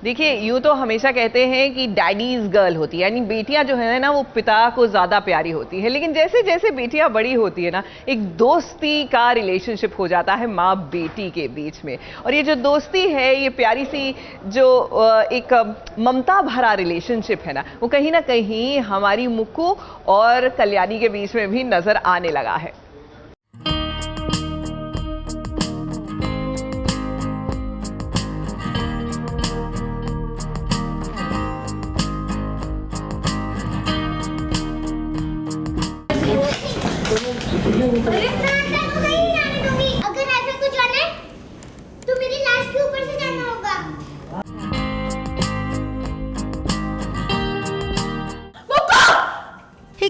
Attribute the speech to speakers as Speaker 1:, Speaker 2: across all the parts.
Speaker 1: देखिए, यूँ तो हमेशा कहते हैं कि डैडीज गर्ल होती है, यानी बेटियां जो है ना वो पिता को ज़्यादा प्यारी होती है। लेकिन जैसे जैसे बेटियां बड़ी होती है ना, एक दोस्ती का रिलेशनशिप हो जाता है माँ बेटी के बीच में। और ये जो दोस्ती है, ये प्यारी सी जो एक ममता भरा रिलेशनशिप है ना कहीं हमारी मुक्कू और कल्याणी के बीच में भी नजर आने लगा है।
Speaker 2: अगर ऐसा कुछ जाना है तो मेरी लाश के ऊपर से जाना होगा।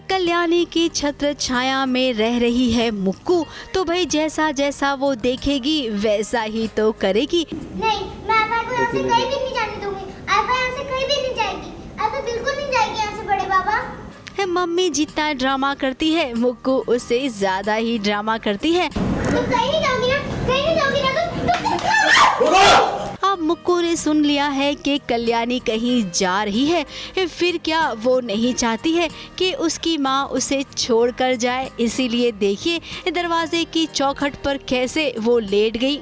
Speaker 3: कल्याणी की छत्र छाया में रह रही है मुक्कू, तो भाई जैसा जैसा वो देखेगी वैसा ही तो करेगी।
Speaker 2: नहीं, मैं आफा को यहाँ से कहीं भी नहीं जाने दूंगी। आफा यहाँ से कहीं भी नहीं जाएगी। आफा बिल्कुल नहीं जाएगी यहाँ से, बड़े बाबा।
Speaker 3: मम्मी जितना ड्रामा करती है मुक्कू उससे ज्यादा ही ड्रामा करती है।
Speaker 2: तुम कहीं नहीं जाओगी ना, कहीं नहीं जाओगी ना तुम।
Speaker 3: अब मुक्कू ने सुन लिया है कि कल्याणी कहीं जा रही है, फिर क्या वो नहीं चाहती है कि उसकी माँ उसे छोड़कर जाए। इसीलिए देखिए दरवाजे की चौखट पर कैसे वो लेट गई।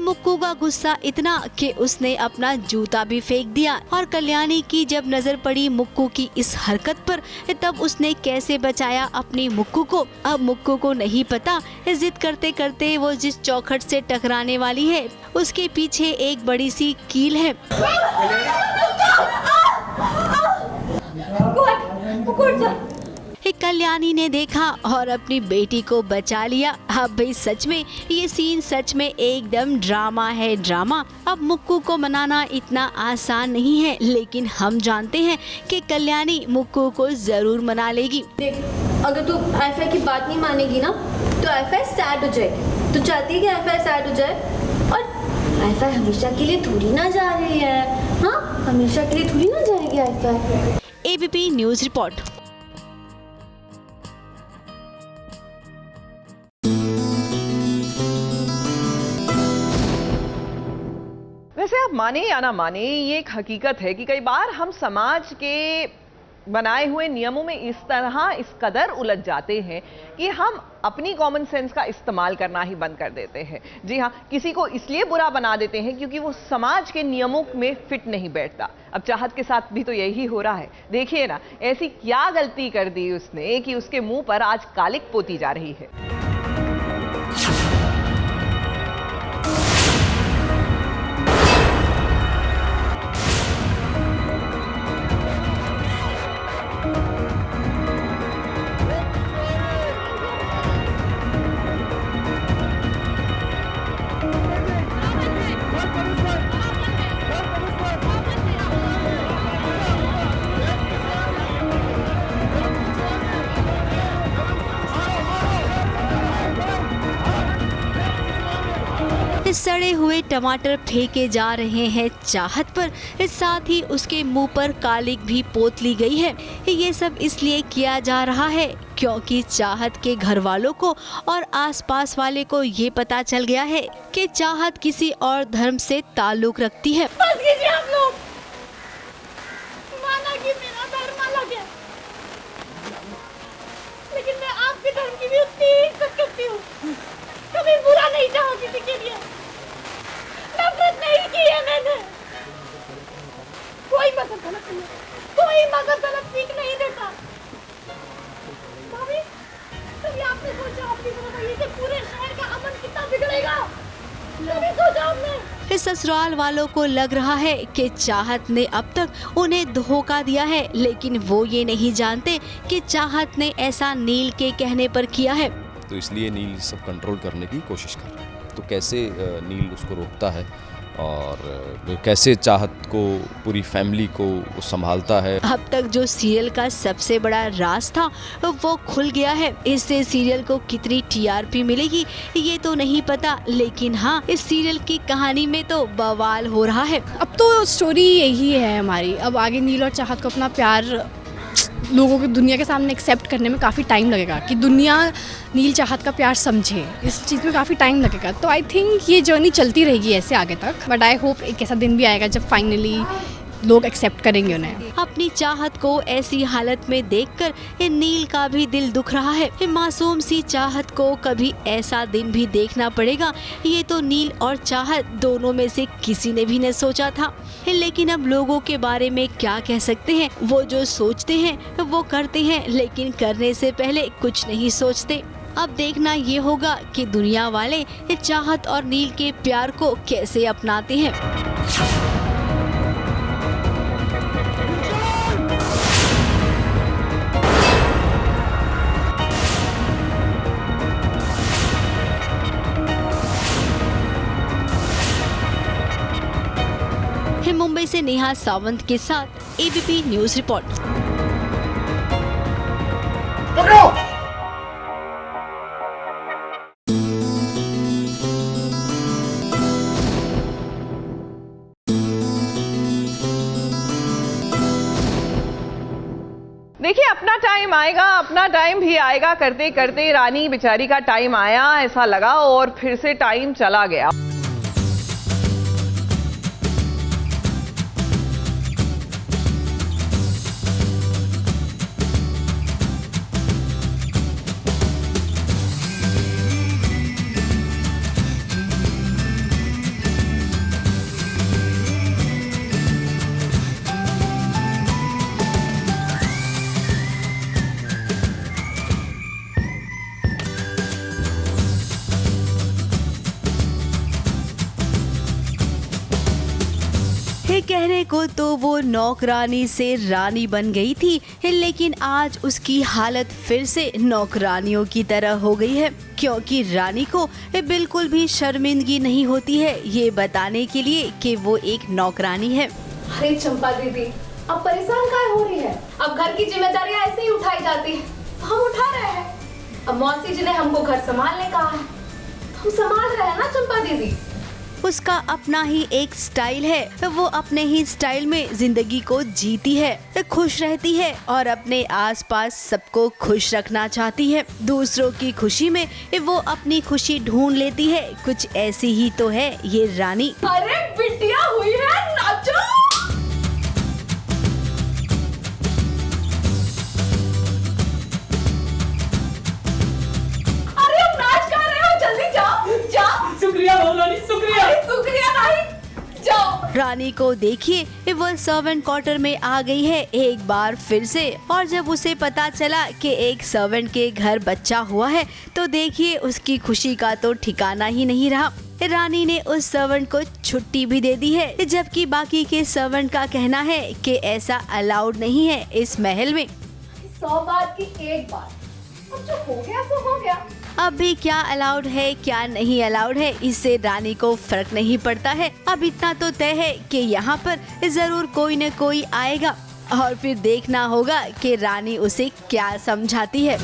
Speaker 3: मुक्कू का गुस्सा इतना कि उसने अपना जूता भी फेंक दिया। और कल्याणी की जब नजर पड़ी मुक्कू की इस हरकत पर, तब उसने कैसे बचाया अपनी मुक्कू को। अब मुक्कू को नहीं पता जिद करते करते वो जिस चौखट से टकराने वाली है उसके पीछे एक बड़ी सी कील है। कल्याणी ने देखा और अपनी बेटी को बचा लिया। अब भाई सच में ये सीन सच में एकदम ड्रामा है, ड्रामा। अब मुक्कू को मनाना इतना आसान नहीं है, लेकिन हम जानते हैं कि कल्याणी मुक्कू को जरूर मना लेगी।
Speaker 4: देख, अगर तू आइफा की बात नहीं मानेगी ना तो आइफा सैड हो जाएगी। तू चाहती है कि आइफा सैड हो जाए? और आइफा हमेशा के लिए थोड़ी ना जा रही है। हाँ, हमेशा के लिए थोड़ी ना जाएगी आइफा।
Speaker 3: ABP news report.
Speaker 1: वैसे आप माने या ना माने, ये एक हकीकत है कि कई बार हम समाज के बनाए हुए नियमों में इस कदर उलझ जाते हैं कि हम अपनी कॉमन सेंस का इस्तेमाल करना ही बंद कर देते हैं। जी हाँ, किसी को इसलिए बुरा बना देते हैं क्योंकि वो समाज के नियमों में फिट नहीं बैठता। अब चाहत के साथ भी तो यही हो रहा है। देखिए ना, ऐसी क्या गलती कर दी उसने कि उसके मुंह पर आज कालिक पोती जा रही है।
Speaker 3: सड़े हुए टमाटर फेंके जा रहे हैं चाहत पर, साथ ही उसके मुंह पर कालिक भी पोत ली गई है। ये सब इसलिए किया जा रहा है क्योंकि चाहत के घर वालों को और आसपास वाले को ये पता चल गया है कि चाहत किसी और धर्म से ताल्लुक रखती है।
Speaker 5: बस कीजिए आप लोग, माना कि मेरा धर्म अलग है, लेकिन मैं आपके धर्म की भी उतनी ही इज्जत करती हूँ। कभी बुरा नहीं चाहा किसी के लिए, नफरत नहीं की है मैंने। कोई मजहब गलत नहीं, कोई मजहब गलत सीख नहीं देता। भाभी, कभी आपने सोचा अपनी तरफ से पूरे शहर का अमन कितना बिगड़ेगा? कभी सोचा आपने?
Speaker 3: ससुराल वालों को लग रहा है कि चाहत ने अब तक उन्हें धोखा दिया है, लेकिन वो ये नहीं जानते कि चाहत ने ऐसा नील के कहने पर किया है।
Speaker 6: तो इसलिए नील सब कंट्रोल करने की कोशिश कर रहा है। तो कैसे नील उसको रोकता है और कैसे चाहत को, पूरी फैमिली को संभालता है।
Speaker 3: अब तक जो सीरियल का सबसे बड़ा राज था वो खुल गया है। इससे सीरियल को कितनी टीआरपी मिलेगी ये तो नहीं पता, लेकिन हाँ, इस सीरियल की कहानी में तो बवाल हो रहा है।
Speaker 7: अब तो स्टोरी यही है हमारी। अब आगे नील और चाहत को अपना प्यार लोगों को दुनिया के सामने एक्सेप्ट करने में काफ़ी टाइम लगेगा, कि दुनिया नील चाहत का प्यार समझे, इस चीज़ में काफ़ी टाइम लगेगा। तो आई थिंक ये जर्नी चलती रहेगी ऐसे आगे तक, बट आई होप एक ऐसा दिन भी आएगा जब फाइनली लोग एक्सेप्ट करेंगे उन्हें।
Speaker 3: अपनी चाहत को ऐसी हालत में देखकर नील का भी दिल दुख रहा है। मासूम सी चाहत को कभी ऐसा दिन भी देखना पड़ेगा, ये तो नील और चाहत दोनों में से किसी ने भी न सोचा था। लेकिन अब लोगों के बारे में क्या कह सकते हैं, वो जो सोचते हैं वो करते हैं, लेकिन करने से पहले कुछ नहीं सोचते। अब देखना ये होगा कि दुनिया वाले चाहत और नील के प्यार को कैसे अपनाते हैं। मुंबई से नेहा सावंत के साथ एबीपी न्यूज रिपोर्ट।
Speaker 1: देखिए, अपना टाइम आएगा, अपना टाइम भी आएगा करते करते रानी बेचारी का टाइम आया ऐसा लगा और फिर से टाइम चला गया।
Speaker 3: कहने को तो वो नौकरानी से रानी बन गई थी, लेकिन आज उसकी हालत फिर से नौकरानियों की तरह हो गई है, क्योंकि रानी को बिल्कुल भी शर्मिंदगी नहीं होती है ये बताने के लिए कि वो एक नौकरानी है।
Speaker 4: अरे चंपा दीदी, अब परेशान काहे हो रही है? अब घर की जिम्मेदारियां ऐसे ही उठाई जाती है, हम उठा रहे हैं। अब मौसी जी ने हमको घर संभालने कहा है, हम संभाल रहे हैं ना चंपा दीदी।
Speaker 3: उसका अपना ही एक स्टाइल है, वो अपने ही स्टाइल में जिंदगी को जीती है, खुश रहती है और अपने आसपास सबको खुश रखना चाहती है। दूसरों की खुशी में वो अपनी खुशी ढूंढ लेती है, कुछ ऐसी ही तो है ये रानी।
Speaker 4: अरे बिटिया हुई है, नाचो। अरे अब नाच कर रहे हो, जल्दी जाओ जाओ।
Speaker 5: शुक्रिया रानी, शुक्रिया।
Speaker 4: शुक्रिया नहीं, जाओ।
Speaker 3: रानी को देखिए, वो सर्वेंट क्वार्टर में आ गई है एक बार फिर से, और जब उसे पता चला कि एक सर्वेंट के घर बच्चा हुआ है तो देखिए उसकी खुशी का तो ठिकाना ही नहीं रहा। रानी ने उस सर्वेंट को छुट्टी भी दे दी है, जबकि बाकी के सर्वेंट का कहना है कि ऐसा अलाउड नहीं है इस महल में।
Speaker 4: 100 बात की एक बात, अब जो हो गया सो हो गया।
Speaker 3: अब भी क्या अलाउड है क्या नहीं अलाउड है, इससे रानी को फर्क नहीं पड़ता है। अब इतना तो तय है कि यहाँ पर जरूर कोई न कोई आएगा और फिर देखना होगा कि रानी उसे क्या समझाती है।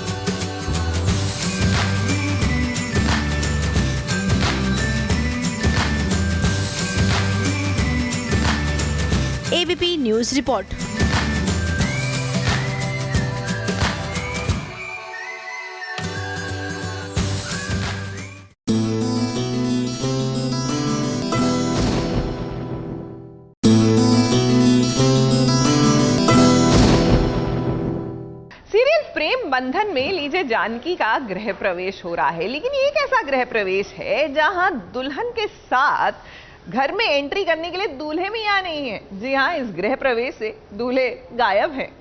Speaker 3: ABP news report.
Speaker 1: प्रेम बंधन में लीजिए जानकी का गृह प्रवेश हो रहा है, लेकिन ये कैसा गृह प्रवेश है जहां दुल्हन के साथ घर में एंट्री करने के लिए दूल्हे भी यहाँ नहीं है। जी हाँ, इस गृह प्रवेश से दूल्हे गायब हैं।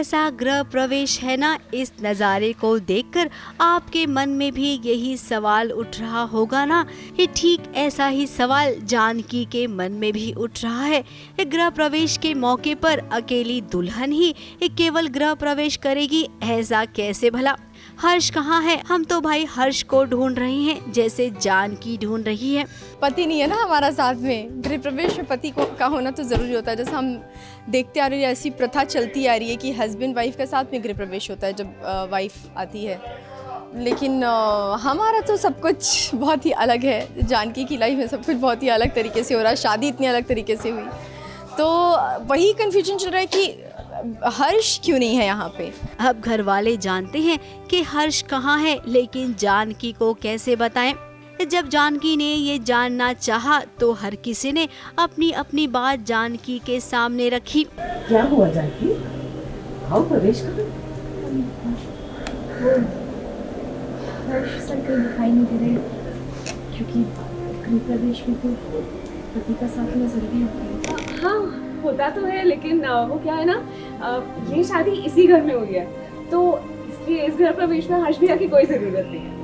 Speaker 3: कैसा गृह प्रवेश है ना, इस नज़ारे को देखकर आपके मन में भी यही सवाल उठ रहा होगा ना। ये ठीक ऐसा ही सवाल जानकी के मन में भी उठ रहा है। गृह प्रवेश के मौके पर अकेली दुल्हन ही केवल गृह प्रवेश करेगी, ऐसा कैसे भला? हर्ष कहाँ है? हम तो भाई हर्ष को ढूंढ रहे हैं, जैसे जानकी ढूंढ रही है।
Speaker 7: पति नहीं है ना हमारा साथ में, गृह प्रवेश में पति का होना तो ज़रूरी होता है। जैसे हम देखते आ रहे हैं, ऐसी प्रथा चलती आ रही है कि हस्बैंड वाइफ के साथ में गृह प्रवेश होता है जब वाइफ आती है। लेकिन हमारा तो सब कुछ बहुत ही अलग है। जानकी की लाइफ में सब कुछ बहुत ही अलग तरीके से हो रहा है, शादी इतनी अलग तरीके से हुई, तो वही कन्फ्यूजन चल रहा है कि हर्ष क्यों नहीं है यहाँ पे।
Speaker 3: अब घर वाले जानते हैं कि हर्ष कहाँ है, लेकिन जानकी को कैसे बताएं? जब जानकी ने ये जानना चाहा तो हर किसी ने अपनी अपनी बात जानकी के सामने रखी।
Speaker 8: क्या हुआ जानकी? आओ प्रवेश करो।
Speaker 5: हर्ष सर कहीं दिखाई नहीं दे रहे, क्योंकि गृह प्रवेश में तो पति का साथ में जरूरी होता है। हाँ होता तो है, लेकिन वो क्या है ना, ये शादी इसी घर में हुई है, तो इसलिए इस गृह प्रवेश में हर्ष भैया की कोई ज़रूरत नहीं है।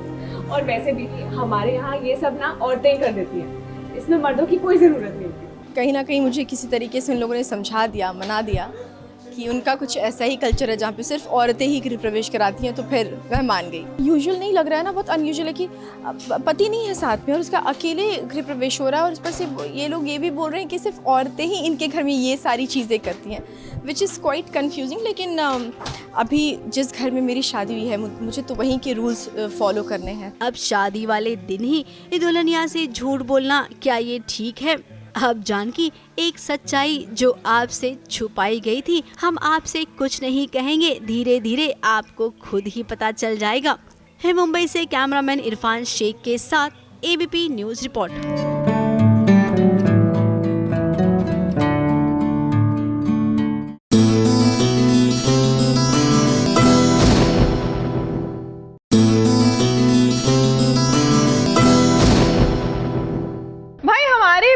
Speaker 5: और वैसे भी हमारे यहाँ ये सब ना औरतें ही कर देती हैं, इसमें मर्दों की कोई ज़रूरत नहीं होती।
Speaker 7: कहीं ना कहीं मुझे किसी तरीके से उन लोगों ने समझा दिया, मना दिया कि उनका कुछ ऐसा ही कल्चर है जहाँ पे सिर्फ औरतें ही गृह प्रवेश कराती हैं, तो फिर वह मान गई। यूजुअल नहीं लग रहा है ना, बहुत अनयूजुअल है कि पति नहीं है साथ में और उसका अकेले गृह प्रवेश हो रहा है, और उस पर से ये लोग ये भी बोल रहे हैं कि सिर्फ औरतें ही इनके घर में ये सारी चीज़ें करती हैं, विच इज़ क्वाइट कन्फ्यूजिंग। लेकिन अभी जिस घर में मेरी शादी हुई है, मुझे तो वहीं के रूल्स फॉलो करने हैं।
Speaker 3: अब शादी वाले दिन ही दुल्हनिया से झूठ बोलना, क्या ये ठीक है? अब जानकी, एक सच्चाई जो आपसे छुपाई गई थी, हम आपसे कुछ नहीं कहेंगे, धीरे धीरे आपको खुद ही पता चल जाएगा। है मुंबई से कैमरामैन इरफान शेख के साथ एबीपी न्यूज़ रिपोर्ट।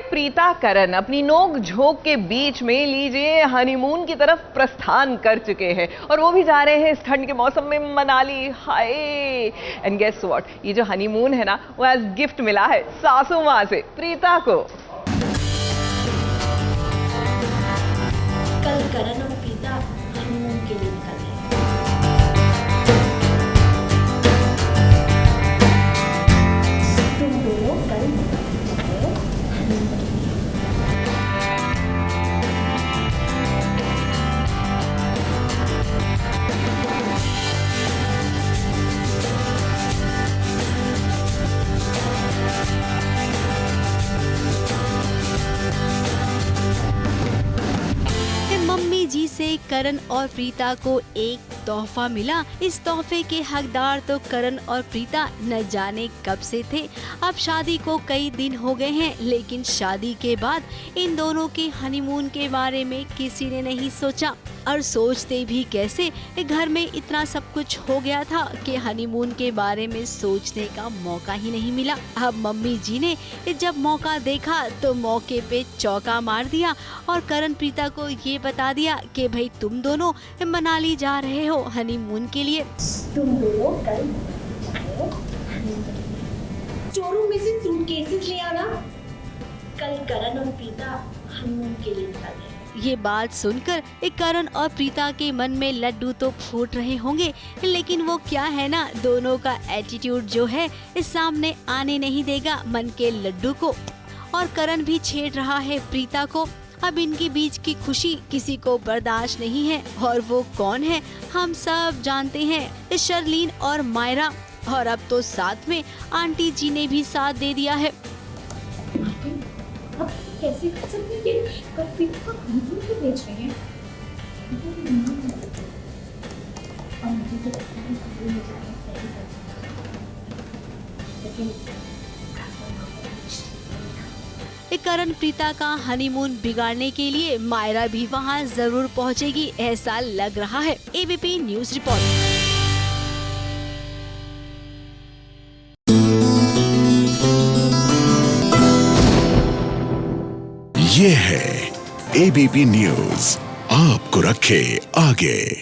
Speaker 1: प्रीता करण अपनी नोक झोंक के बीच में लीजिए हनीमून की तरफ प्रस्थान कर चुके हैं, और वो भी जा रहे हैं इस ठंड के मौसम में मनाली। हाय, एंड गेस व्हाट, ये जो हनीमून है ना, वो एज गिफ्ट मिला है सासू माँ से प्रीता को।
Speaker 9: कल करण और प्रीता हनीमून के लिए निकल रहे हैं। तुम दोनों कल
Speaker 3: जी से करण और प्रीता को एक तोहफा मिला। इस तोहफे के हकदार तो करण और प्रीता न जाने कब से थे। अब शादी को कई दिन हो गए हैं, लेकिन शादी के बाद इन दोनों के हनीमून के बारे में किसी ने नहीं सोचा, और सोचते भी कैसे, घर में इतना सब कुछ हो गया था कि हनीमून के बारे में सोचने का मौका ही नहीं मिला। अब मम्मी जी ने जब मौका देखा तो मौके पे चौका मार दिया और करण प्रीता को ये बता दिया कि भाई तुम दोनों मनाली जा रहे हो हनीमून के लिए।
Speaker 9: तुम दोनों कल चोरों में से सूटकेसेस ले आना, कल करण और प्रीता हनीमून के लिए निकल रहे हैं।
Speaker 3: ये बात सुनकर करण और प्रीता के मन में लड्डू तो फूट रहे होंगे, लेकिन वो क्या है ना, दोनों का एटीट्यूड जो है इस सामने आने नहीं देगा मन के लड्डू को। और करण भी छेड़ रहा है प्रीता को। अब इनके बीच की खुशी किसी को बर्दाश्त नहीं है, और वो कौन है हम सब जानते हैं, शर्लीन और मायरा। और अब तो साथ में आंटी जी ने भी साथ दे दिया है।
Speaker 9: अब कैसे कर सकते हैं कि प्रीता को हनीमून पे भेज रहे हैं? और मुझे तो लगता है कि ये जाने सही है, लेकिन
Speaker 3: करण प्रीता का हनीमून बिगाड़ने के लिए मायरा भी वहां जरूर पहुंचेगी, ऐसा लग रहा है। ABP news report.
Speaker 10: ये है एबीपी न्यूज़, आपको रखे आगे।